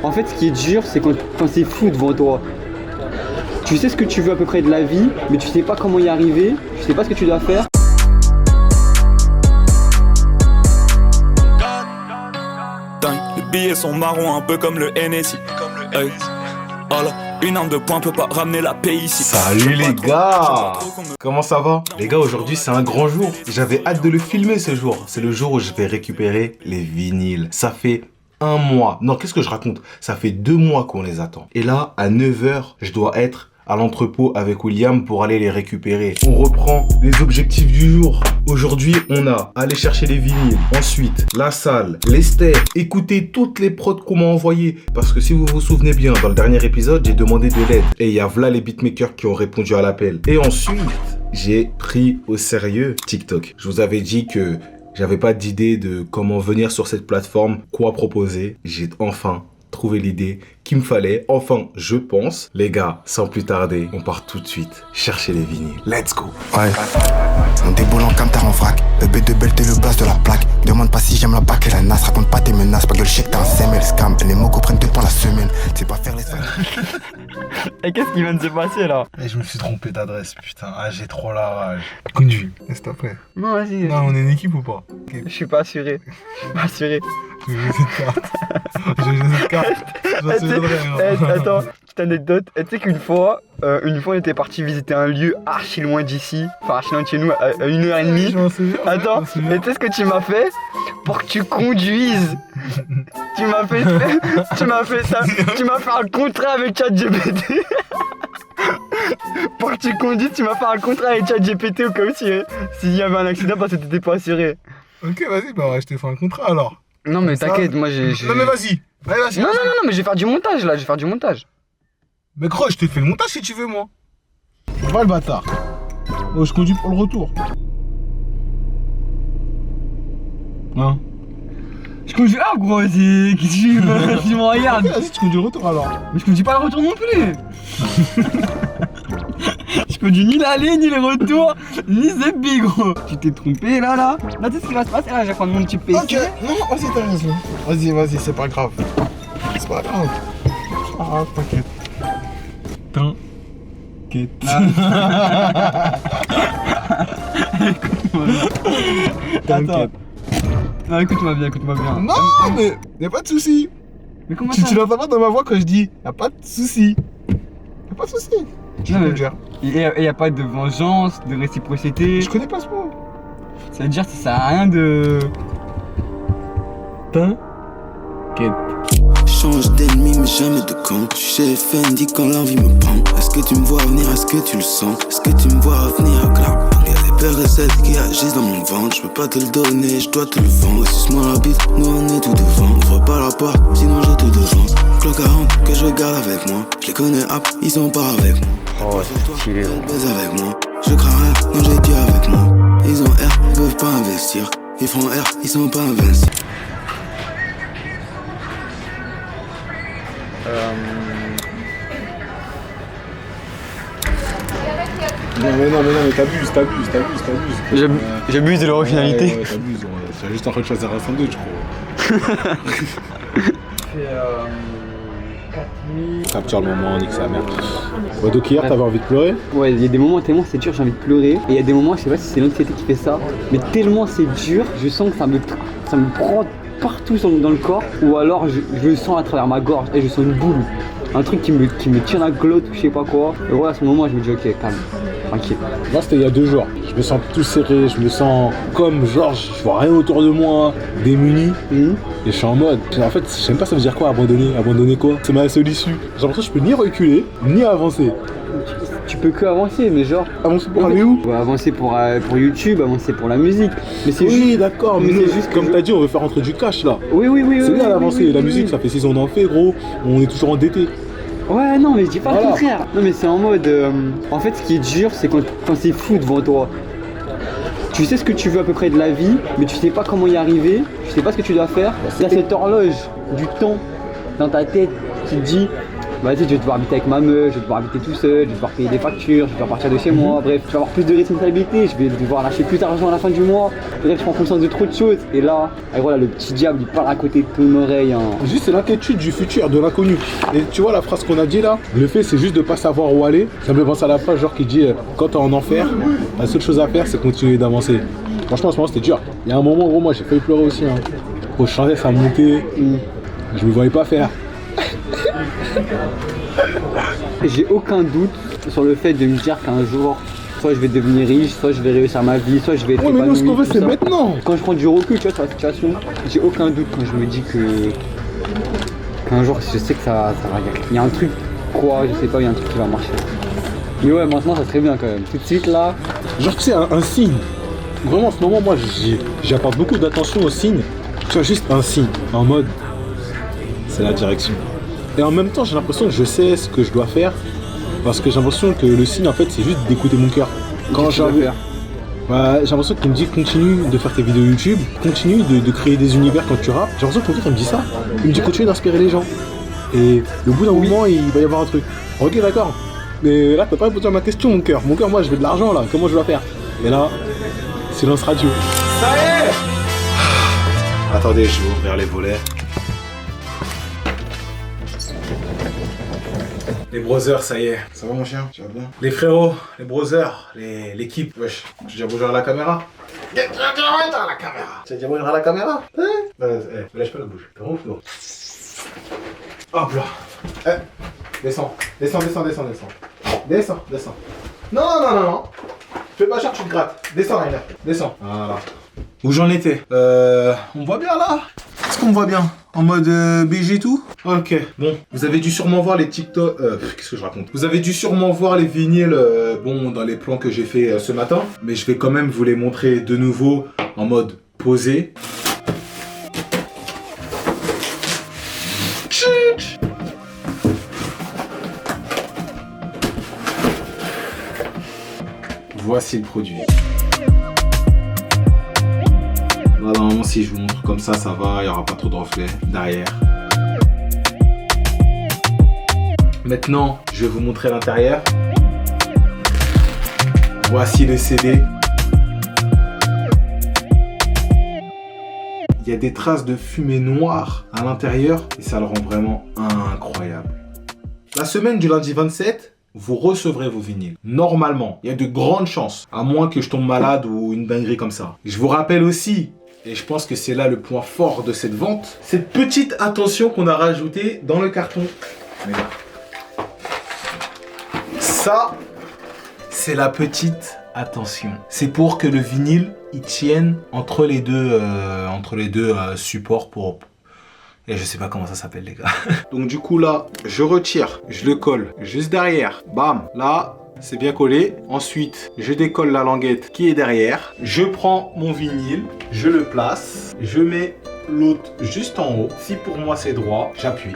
En fait, ce qui est dur, c'est quand c'est flou devant toi. Tu sais ce que tu veux à peu près de la vie, mais tu sais pas comment y arriver, tu sais pas ce que tu dois faire. Les billets sont marrons, un peu comme le NSI. Hey. Oh là, une arme de poing peut pas ramener la paix ici. Salut les gars! Comment ça va? Les gars, aujourd'hui c'est un grand jour. J'avais hâte de le filmer ce jour. C'est le jour où je vais récupérer les vinyles. Ça fait un mois. Non, qu'est-ce que je raconte? Ça fait 2 mois qu'on les attend. Et là, à 9 h, je dois être à l'entrepôt avec William pour aller les récupérer. On reprend les objectifs du jour. Aujourd'hui, on a aller chercher les vinyles. Ensuite, la salle, les steaks. Écoutez toutes les prods qu'on m'a envoyées. Parce que si vous vous souvenez bien, dans le dernier épisode, j'ai demandé de l'aide. Et il y a là les beatmakers qui ont répondu à l'appel. Et ensuite, j'ai pris au sérieux TikTok. Je vous avais dit que j'avais pas d'idée de comment venir sur cette plateforme, quoi proposer. J'ai enfin trouvé l'idée qu'il me fallait. Enfin, je pense. Les gars, sans plus tarder, on part tout de suite chercher les vinyles. Let's go. Ouais. On déboule en camtar en vrac. Le B2 belt et le blast de la plaque. Demande pas si j'aime la bac et la nas. Raconte pas tes menaces. Pas gueule chèque, t'es un CML scam. Les mots prennent 2 points la semaine. C'est pas faire les sacs. Et qu'est-ce qui vient de se passer là? Et je me suis trompé d'adresse, putain. Ah, j'ai trop la rage. Conduis, s'il te plaît. Non, vas-y. Non, on est une équipe ou pas? Je suis pas assuré. Je suis pas assuré. Je vais jouer cette carte. Je vais jouer cette carte. Attends, petite anecdote. Tu sais qu'une fois, on était parti visiter un lieu archi loin d'ici, enfin archi loin de chez nous, à 1h30. Attends, et tu sais ce que tu m'as fait? Pour que tu conduises, tu m'as fait un contrat avec ChatGPT. Pour que tu conduises, tu m'as fait un contrat avec ChatGPT au cas où s'il y avait un accident parce que t'étais pas assuré. Ok, vas-y, bah je te fais un contrat alors. Non mais t'inquiète, moi j'ai... Non mais vas-y. Vas-y. Non, mais je vais faire du montage là, Mais gros, je te fais le montage si tu veux, moi. Va le bâtard. Oh, je conduis pour le retour. Hein? Je conduis là gros, c'est... Qu'est-ce que tu me regardes? Vas-y, tu conduis le retour alors. Mais je conduis pas le retour non plus. Je conduis ni l'aller, ni le retour, ni ZB gros. Tu t'es trompé là. Là tu sais ce qui va se passer là, j'ai prendre mon petit PC. Ok, non, vas-y, t'as raison. Vas-y, c'est pas grave. C'est pas grave. Ah, t'inquiète. Attends. Non, écoute-moi bien. Non, mais y'a pas de soucis. Mais comment Tu ça? l'entends pas dans ma voix quand je dis y'a pas de soucis. Y'a pas de soucis. Tu peux le dire. Et y'a pas de vengeance, de réciprocité. Je connais pas ce mot. Ça veut dire que ça sert à rien de... Change d'ennemi mais jamais de camp. Je suis chez Fendi quand l'envie me prend. Est-ce que tu me vois venir, est-ce que tu le sens? Est-ce que tu me vois venir, clap? Y'a des peurs et celles qui agissent dans mon ventre. Je peux pas te le donner, je dois te le vendre. Suce-moi la bite, nous on est tout devant. Ouvre pas la porte, sinon je te devance. Clock 40 que je garde avec moi. Je les connais hop, ils sont pas avec moi. Oh, c'est stylé. Elles baisent avec moi. Je crains rien, non j'ai Dieu avec moi. Ils ont R, ils peuvent pas investir. Ils font R, ils sont pas invincibles. Non, mais t'abuses. J'abuse de l'originalité. Ouais, t'abuses. Tu es juste en train de choisir un sandwich, je crois. Capture le moment, nique sa mère. Ouais, donc hier, t'avais envie de pleurer? Ouais, il y a des moments tellement c'est dur, j'ai envie de pleurer. Et il y a des moments, je sais pas si c'est l'anxiété qui fait ça, mais tellement c'est dur, je sens que ça me prend partout dans le corps. Ou alors je le sens à travers ma gorge et je sens une boule. Un truc qui me tire la glotte ou je sais pas quoi. Et voilà, à ce moment, je me dis ok, calme, tranquille. Moi, c'était il y a 2 jours. Je me sens tout serré, je me sens comme genre, je vois rien autour de moi, démuni. Et je suis en mode, en fait, je sais même pas ça veut dire quoi abandonner. Abandonner quoi? C'est ma seule issue. J'ai l'impression que je peux ni reculer, ni avancer. Tu peux que avancer, mais genre... Avancer pour aller où? Ouais, avancer pour YouTube, avancer pour la musique. Mais c'est oui, d'accord, mais c'est juste comme t'as dit, on veut faire rentrer du cash là. Oui. C'est bien d'avancer. La musique, ça fait 6 ans on en fait, gros. On est toujours endetté. Ouais, non, mais je dis pas le contraire. Non, mais c'est en mode... En fait, ce qui est dur, c'est quand c'est flou devant toi. Tu sais ce que tu veux à peu près de la vie, mais tu sais pas comment y arriver, tu sais pas ce que tu dois faire. T'as cette horloge du temps dans ta tête qui te dit vas-y, je vais devoir habiter avec ma meuf, je vais devoir habiter tout seul, je vais devoir payer des factures, je vais devoir partir de chez moi, bref, je vais avoir plus de responsabilités, je vais devoir lâcher plus d'argent à la fin du mois, bref, je prends conscience de trop de choses. Et là, voilà, le petit diable, il parle à côté de ton oreille. Hein. Juste, c'est l'inquiétude du futur, de l'inconnu. Et tu vois la phrase qu'on a dit là, le fait c'est juste de pas savoir où aller. Ça me fait penser à la phrase genre qui dit quand t'es en enfer, la seule chose à faire c'est continuer d'avancer. Franchement, en ce moment c'était dur. Il y a un moment, gros, moi j'ai failli pleurer aussi. Hein. Quand je chantais, ça montait. Je me voyais pas faire. J'ai aucun doute sur le fait de me dire qu'un jour, soit je vais devenir riche, soit je vais réussir ma vie, soit je vais être Ouais, mais nous ce qu'on veut c'est ça. maintenant. Quand je prends du recul, tu vois, sur la situation, j'ai aucun doute quand je me dis qu'un jour, je sais que ça va. Il y a un truc, quoi, je sais pas, il y a un truc qui va marcher. Mais ouais, maintenant ça serait bien quand même. Tout de suite là. Genre, tu sais, un signe. Vraiment, en ce moment, moi, j'apporte beaucoup d'attention au signe. Tu vois, juste un signe, en mode, c'est la direction. Et en même temps, j'ai l'impression que je sais ce que je dois faire. Parce que j'ai l'impression que le signe, en fait, c'est juste d'écouter mon cœur. Quand j'ai l'impression qu'il me dit continue de faire tes vidéos YouTube, continue de créer des univers quand tu rappes. J'ai l'impression que mon cœur, il me dit ça. Il me dit continue d'inspirer les gens. Et au bout d'un moment, il va y avoir un truc. Ok, d'accord. Mais là, t'as pas répondu à ma question, mon cœur. Mon cœur, moi, je veux de l'argent, là. Comment je dois faire? Et là, silence radio. Ça y est! Attendez, je vais ouvrir les volets. Les brothers, ça y est. Ça va mon chien? Tu vas bien? Les frérots, les brothers, l'équipe. Wesh, tu dis bonjour à la caméra? Tu vas dire bonjour à la caméra? Tu vas dire bonjour à la caméra? Lâche pas la bouche. T'es ouf, non? Hop là. Descends. Descends. Non. Fais pas cher, tu te grattes. Descends, Rainer. Descends. Voilà. Où j'en étais? On me voit bien là? Est-ce qu'on me voit bien? En mode BG et tout? Ok, bon. Vous avez dû sûrement voir les TikTok... qu'est-ce que je raconte? Vous avez dû sûrement voir les vinyles, bon, dans les plans que j'ai fait ce matin. Mais je vais quand même vous les montrer de nouveau en mode posé. Voici le produit. Là, normalement, si je vous montre comme ça va, il n'y aura pas trop de reflets derrière. Maintenant, je vais vous montrer l'intérieur. Voici le CD. Il y a des traces de fumée noire à l'intérieur et ça le rend vraiment incroyable. La semaine du lundi 27, vous recevrez vos vinyles. Normalement, il y a de grandes chances, à moins que je tombe malade ou une dinguerie comme ça. Je vous rappelle aussi, et je pense que c'est là le point fort de cette vente, cette petite attention qu'on a rajoutée dans le carton. Ça, c'est la petite attention. C'est pour que le vinyle, il tienne entre les deux supports pour... Et je sais pas comment ça s'appelle les gars. Donc du coup là, je retire, je le colle juste derrière. Bam, là, c'est bien collé. Ensuite, je décolle la languette qui est derrière. Je prends mon vinyle, je le place. Je mets l'autre juste en haut. Si pour moi c'est droit, j'appuie.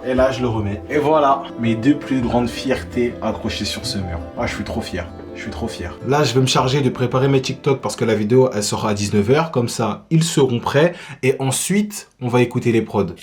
Et là, je le remets. Et voilà, mes deux plus grandes fiertés accrochées sur ce mur. Ah, je suis trop fier. Là, je vais me charger de préparer mes TikTok parce que la vidéo, elle sera à 19 h. Comme ça, ils seront prêts. Et ensuite, on va écouter les prods.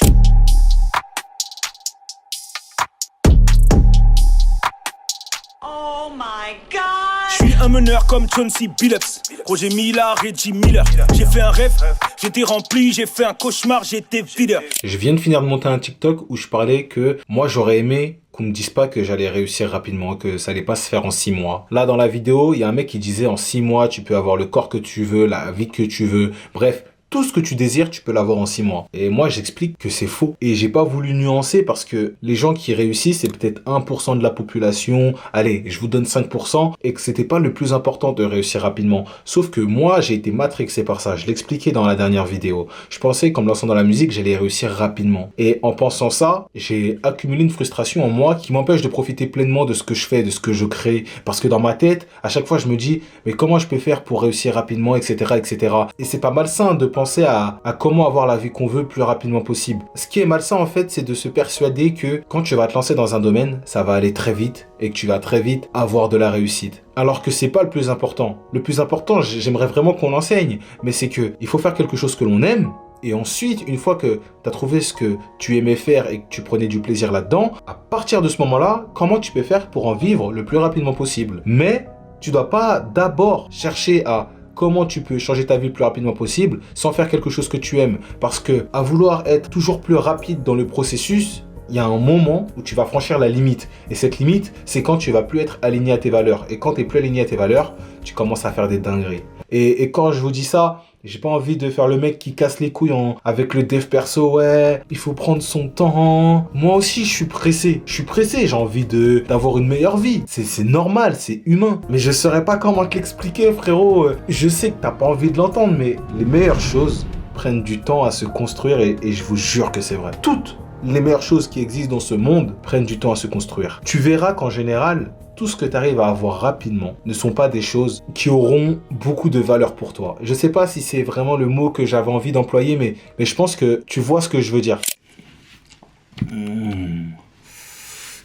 Oh my God. Je suis un meneur comme Chauncey Billups. Roger Miller, Reggie Miller. J'ai fait un rêve, j'étais rempli, j'ai fait un cauchemar, j'étais videur. Je viens de finir de monter un TikTok où je parlais que moi, j'aurais aimé qu'on me dise pas que j'allais réussir rapidement, que ça allait pas se faire en 6 mois. Là, dans la vidéo, il y a un mec qui disait en 6 mois, tu peux avoir le corps que tu veux, la vie que tu veux. Bref, tout ce que tu désires, tu peux l'avoir en 6 mois. Et moi, j'explique que c'est faux. Et j'ai pas voulu nuancer parce que les gens qui réussissent, c'est peut-être 1% de la population. Allez, je vous donne 5% et que c'était pas le plus important de réussir rapidement. Sauf que moi, j'ai été matrixé par ça. Je l'expliquais dans la dernière vidéo. Je pensais qu'en me lançant dans la musique, j'allais réussir rapidement. Et en pensant ça, j'ai accumulé une frustration en moi qui m'empêche de profiter pleinement de ce que je fais, de ce que je crée. Parce que dans ma tête, à chaque fois, je me dis, mais comment je peux faire pour réussir rapidement, etc., etc. Et c'est pas malsain de penser à comment avoir la vie qu'on veut plus rapidement possible. Ce qui est malsain en fait, c'est de se persuader que quand tu vas te lancer dans un domaine, ça va aller très vite et que tu vas très vite avoir de la réussite. Alors que c'est pas le plus important. Le plus important, j'aimerais vraiment qu'on l'enseigne, mais c'est que il faut faire quelque chose que l'on aime Et ensuite, une fois que tu as trouvé ce que tu aimais faire et que tu prenais du plaisir là-dedans, à partir de ce moment-là, comment tu peux faire pour en vivre le plus rapidement possible. Mais tu dois pas d'abord chercher à comment tu peux changer ta vie le plus rapidement possible sans faire quelque chose que tu aimes. Parce que à vouloir être toujours plus rapide dans le processus, il y a un moment où tu vas franchir la limite. Et cette limite, c'est quand tu vas plus être aligné à tes valeurs. Et quand tu n'es plus aligné à tes valeurs, tu commences à faire des dingueries. Et quand je vous dis ça, j'ai pas envie de faire le mec qui casse les couilles avec le dev perso. Ouais, il faut prendre son temps. Moi aussi, je suis pressé. J'ai envie d'avoir une meilleure vie. C'est normal, c'est humain. Mais je saurais pas comment te l'expliquer, frérot. Je sais que t'as pas envie de l'entendre, mais les meilleures choses prennent du temps à se construire et je vous jure que c'est vrai. Toutes les meilleures choses qui existent dans ce monde prennent du temps à se construire. Tu verras qu'en général, tout ce que tu arrives à avoir rapidement ne sont pas des choses qui auront beaucoup de valeur pour toi. Je sais pas si c'est vraiment le mot que j'avais envie d'employer, mais je pense que tu vois ce que je veux dire.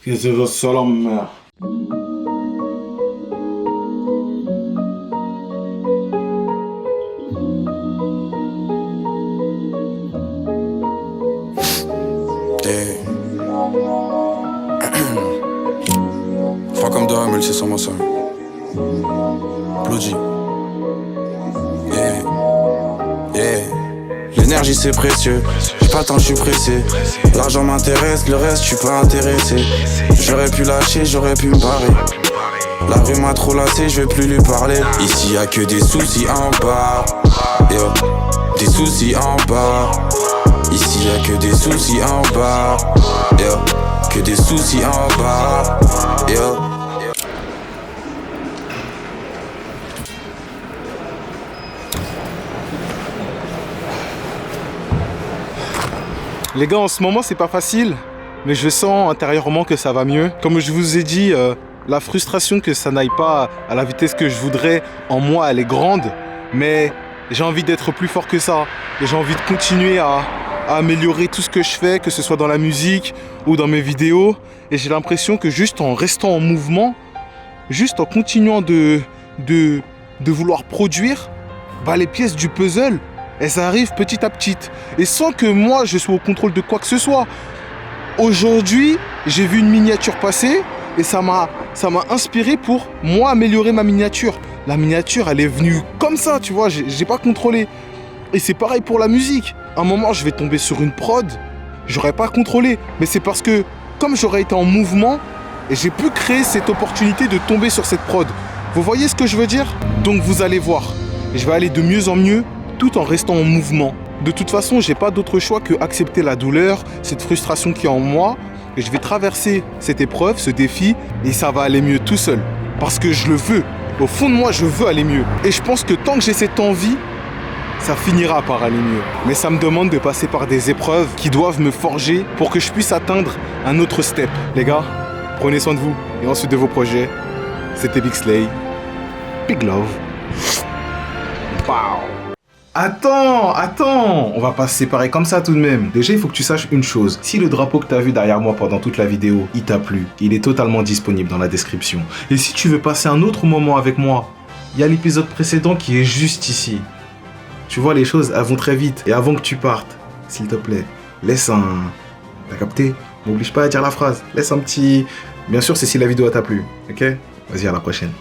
Qu'est-ce que c'est la merde? Froid comme dehors, mais le sur mon sol. Bloody. L'énergie c'est précieux. J'ai pas le temps, je suis pressé. L'argent m'intéresse, le reste, je suis pas intéressé. J'aurais pu lâcher, j'aurais pu me barrer. La rue m'a trop lassé, je vais plus lui parler. Ici y'a que des soucis en bas. Yo. Des soucis en bas. Ici y'a que des soucis en bas. Yo. Que des soucis en bas. Yo. Les gars, en ce moment, c'est pas facile, mais je sens intérieurement que ça va mieux. Comme je vous ai dit, la frustration que ça n'aille pas à la vitesse que je voudrais, en moi, elle est grande, mais j'ai envie d'être plus fort que ça. Et j'ai envie de continuer à améliorer tout ce que je fais, que ce soit dans la musique ou dans mes vidéos. Et j'ai l'impression que juste en restant en mouvement, juste en continuant de vouloir produire, bah, les pièces du puzzle, elles arrivent petit à petit. Et sans que moi, je sois au contrôle de quoi que ce soit. Aujourd'hui, j'ai vu une miniature passer et ça m'a inspiré pour, moi, améliorer ma miniature. La miniature, elle est venue comme ça, tu vois, j'ai pas contrôlé. Et c'est pareil pour la musique. À un moment, je vais tomber sur une prod, j'aurais pas contrôlé. Mais c'est parce que, comme j'aurais été en mouvement, et j'ai pu créer cette opportunité de tomber sur cette prod. Vous voyez ce que je veux dire? Donc vous allez voir, je vais aller de mieux en mieux, tout en restant en mouvement. De toute façon, j'ai pas d'autre choix que accepter la douleur, cette frustration qui est en moi, et je vais traverser cette épreuve, ce défi, et ça va aller mieux tout seul. Parce que je le veux. Au fond de moi, je veux aller mieux. Et je pense que tant que j'ai cette envie, ça finira par aller mieux. Mais ça me demande de passer par des épreuves qui doivent me forger pour que je puisse atteindre un autre step. Les gars, prenez soin de vous et ensuite de vos projets. C'était Big Slay. Big love. Wow. Attends, on va pas se séparer comme ça tout de même. Déjà, il faut que tu saches une chose. Si le drapeau que tu as vu derrière moi pendant toute la vidéo, il t'a plu, il est totalement disponible dans la description. Et si tu veux passer un autre moment avec moi, il y a l'épisode précédent qui est juste ici. Tu vois, les choses, elles vont très vite. Et avant que tu partes, s'il te plaît, laisse un... T'as capté? M'oblige pas à dire la phrase. Laisse un petit... Bien sûr, c'est si la vidéo t'a plu, ok? Vas-y, à la prochaine.